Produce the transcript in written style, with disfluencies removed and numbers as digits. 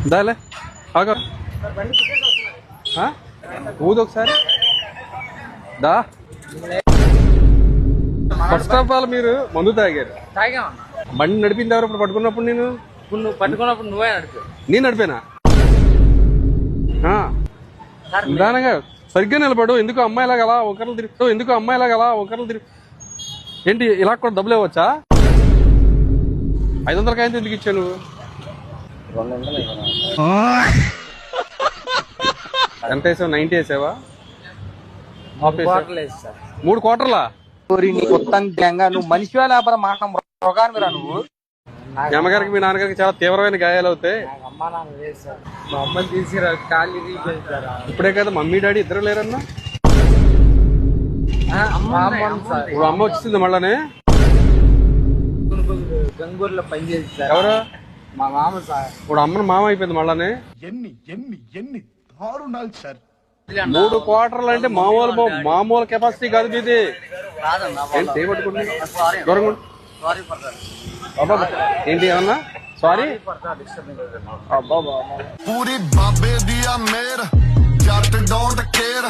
దాలే ఆగా ఊదు ఒకసారి దా. First of all మీరు మందు తాగారు. బండి నడిపింది ఎవరు ఇప్పుడు పట్టుకున్నప్పుడు? నేను నువ్వు పట్టుకున్నప్పుడు నువ్వే నడిపి. నేను నడిపానా? నిదానంగా సరిగ్గా నిలబడు. ఎందుకు అమ్మాయిలాగా అలా ఒకరిని తిరుగుతావు? ఎందుకు అమ్మాయిలాగా అలా ఒకరిని తిరుగు? ఏంటి ఇలా కూడా డబ్బులు ఇవ్వచ్చా? 500 కాయంతో ఎందుకు ఇచ్చావు నువ్వు? ఎంత వేసావు? 90 వేసావా? 3 క్వార్టర్లా? నువ్వు మనిషి లేకపోతే మాట మృగానివిరా నువ్వు. మీ అమ్మగారికి మీ నాన్నగారికి చాలా తీవ్రమైన గాయాలు అవుతాయి. అమ్మా నాన్న లేదు సార్. మా అమ్మని తీసిరా కాళ్ళు తీసేసారా? ఇప్పుడే కదా మమ్మీ డాడీ ఇద్దరు లేరన్నా? ఇప్పుడు అమ్మ వచ్చింది మళ్ళానే. గంగూరులో పని చేస్తారు. ఎవరు? మా మామ సార్. ఇప్పుడు అమ్మను మామ అయిపోయింది మళ్ళానే. ఎన్ని దారుణాలు సార్. 3 క్వార్టర్లు అంటే మామూలు కెపాసిటీ కాదు ఇది. ఏంటి పట్టుకుంటే దూరంగా ఏంటి ఏమన్నా? సారీ. పూరి బాబే దియా మేర్ జట్ డోంట్ కేర్.